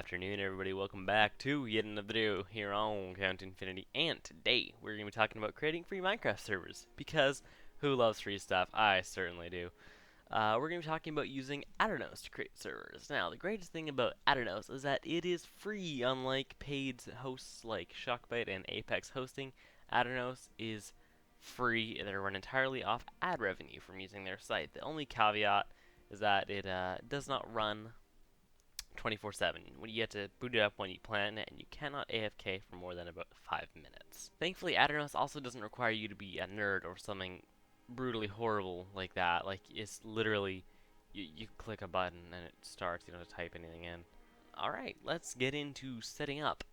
afternoon, everybody. Welcome back to yet another video here on Count Infinity. And today we're going to be talking about creating free Minecraft servers. Because who loves free stuff? I certainly do. We're going to be talking about using Aternos to create servers. Now, the greatest thing about Aternos is that it is free, unlike paid hosts like Shockbite and Apex Hosting. Aternos is free. They run entirely off ad revenue from using their site. The only caveat is that it does not run 24/7. When you have to boot it up when you plan it, and you cannot AFK for more than about 5 minutes. Thankfully, Aternos also doesn't require you to be a nerd or something brutally horrible like that. Like, it's literally, you click a button and it starts, you don't have to type anything in. Alright, let's get into setting up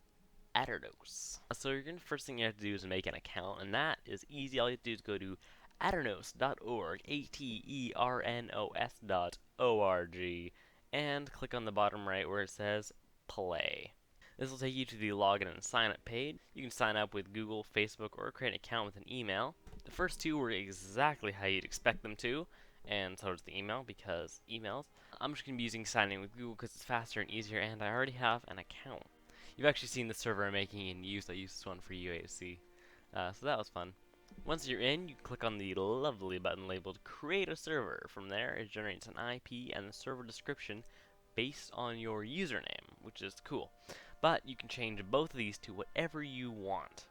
Aternos. So first thing you have to do is make an account, and that is easy. All you have to do is go to aternos.org, aternos.org, and click on the bottom right where it says play. This will take you to the login and sign up page. You can sign up with Google, Facebook, or create an account with an email. The first two were exactly how you'd expect them to, and so does the email, because emails. I'm just going to be using signing with Google because it's faster and easier, and I already have an account. You've actually seen the server I'm making in use. I used this one for UAC, so that was fun. Once you're in, you click on the lovely button labeled Create a Server. From there, it generates an IP and a server description based on your username, which is cool. But you can change both of these to whatever you want.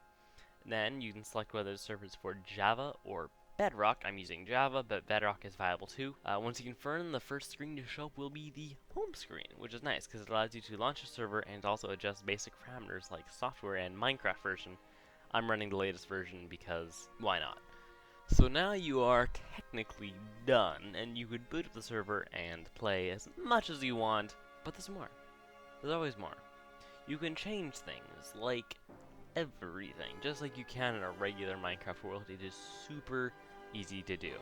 Then you can select whether the server is for Java or Bedrock. I'm using Java, but Bedrock is viable too. Once you confirm, the first screen to show up will be the home screen, which is nice because it allows you to launch a server and also adjust basic parameters like software and Minecraft version. I'm running the latest version because why not? So now you are technically done, and you could boot up the server and play as much as you want, but there's more. There's always more. You can change things, like everything, just like you can in a regular Minecraft world. It is super easy to do.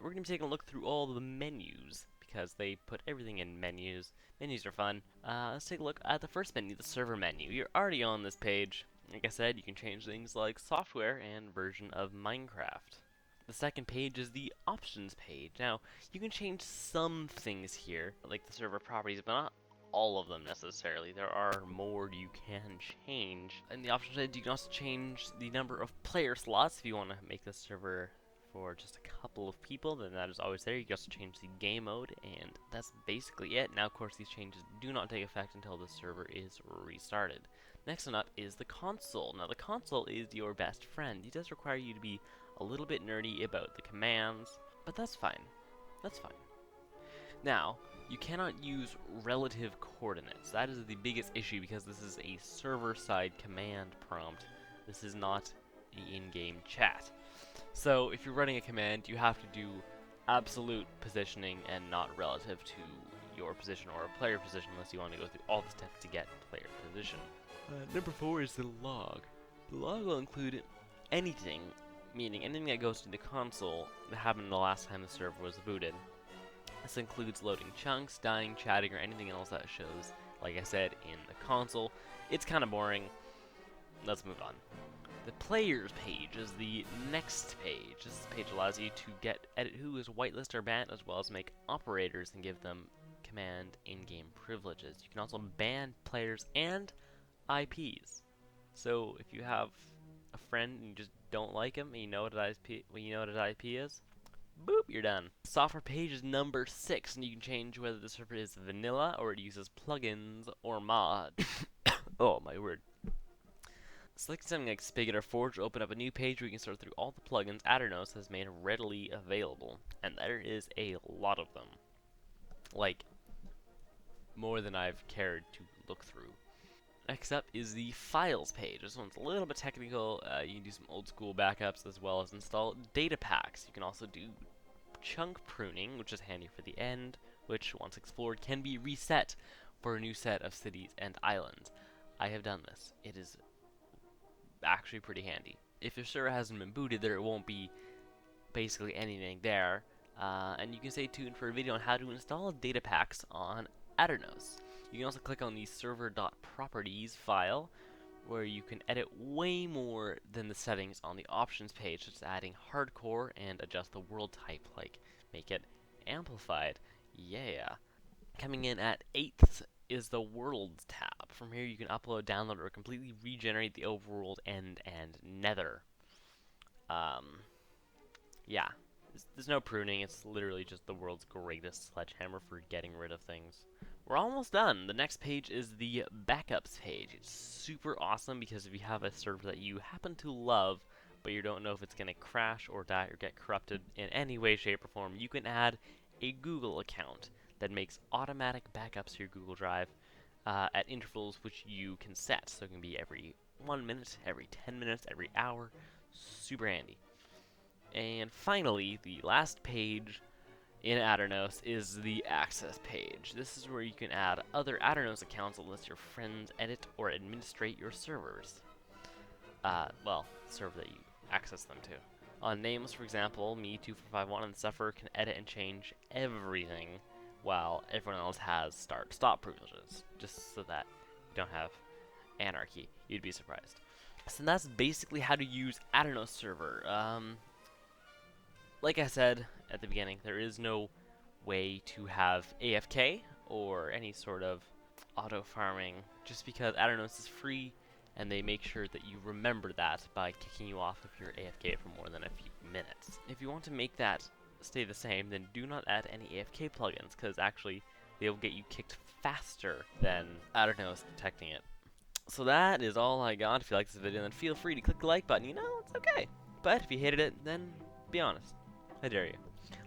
We're going to be taking a look through all the menus, because they put everything in menus. Menus are fun. Let's take a look at the first menu, the server menu. You're already on this page. Like I said, you can change things like software and version of Minecraft. The second page is the options page. Now, you can change some things here, like the server properties, but not all of them necessarily. There are more you can change. In the options page, you can also change the number of player slots if you want to make the server for just a couple of people, then that is always there. You can also change the game mode, and that's basically it. Now, of course, these changes do not take effect until the server is restarted. Next one up is the console. Now, the console is your best friend. It does require you to be a little bit nerdy about the commands, but that's fine. That's fine. Now, you cannot use relative coordinates. That is the biggest issue because this is a server-side command prompt. This is not the in-game chat. So, if you're running a command, you have to do absolute positioning and not relative to your position or a player position unless you want to go through all the steps to get player position. Number 4 is the log. The log will include anything, meaning anything that goes to the console that happened the last time the server was booted. This includes loading chunks, dying, chatting, or anything else that shows, like I said, in the console. It's kind of boring. Let's move on. The players page is the next page. This page allows you to edit who is whitelist or banned, as well as make operators and give them command in-game privileges. You can also ban players and IPs. So if you have a friend and you just don't like him, and you know what his IP is, boop, you're done. Software page is number 6, and you can change whether the server is vanilla or it uses plugins or mods. Oh my word. Selecting something like Spigot or Forge will open up a new page where you can sort through all the plugins Aternos has made readily available, and there is a lot of them. Like, more than I've cared to look through. Next up is the files page. This one's a little bit technical. You can do some old school backups as well as install data packs. You can also do chunk pruning, which is handy for the end, which once explored can be reset for a new set of cities and islands. I have done this. It is actually pretty handy. If your server hasn't been booted, there won't be basically anything there. And you can stay tuned for a video on how to install data packs on Aternos. You can also click on the server.properties file, where you can edit way more than the settings on the options page, such as adding hardcore and adjust the world type, like make it amplified. Yeah. Coming in at 8th is the worlds tab. From here, you can upload, download, or completely regenerate the overworld, end, and nether. Yeah. There's no pruning, it's literally just the world's greatest sledgehammer for getting rid of things. We're almost done. The next page is the backups page. It's super awesome because if you have a server that you happen to love, but you don't know if it's going to crash or die or get corrupted in any way, shape, or form, you can add a Google account that makes automatic backups to your Google Drive at intervals which you can set. So it can be every 1 minute, every 10 minutes, every hour. Super handy. And finally, the last page in Aternos is the access page. This is where you can add other Aternos accounts that lets your friends edit or administrate your servers. Well, server that you access them to. On Nameless, for example, me, 2451, and the Sufferer can edit and change everything, while everyone else has start-stop privileges, just so that you don't have anarchy. You'd be surprised. So that's basically how to use Aternos server. Like I said at the beginning, there is no way to have AFK or any sort of auto farming, just because Aternos is free and they make sure that you remember that by kicking you off if you're AFK for more than a few minutes. If you want to make that stay the same, then do not add any AFK plugins, because actually they will get you kicked faster than Aternos detecting it. So that is all I got. If you like this video, then feel free to click the like button. You know, it's okay. But if you hated it, then be honest. I dare you.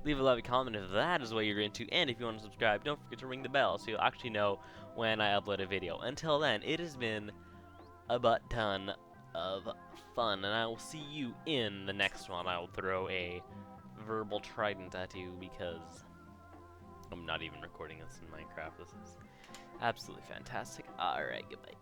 Leave a lovely comment if that is what you're into, and if you want to subscribe, don't forget to ring the bell so you'll actually know when I upload a video. Until then, it has been a butt ton of fun, and I will see you in the next one. I will throw a verbal trident at you because I'm not even recording this in Minecraft. This is absolutely fantastic. Alright, goodbye.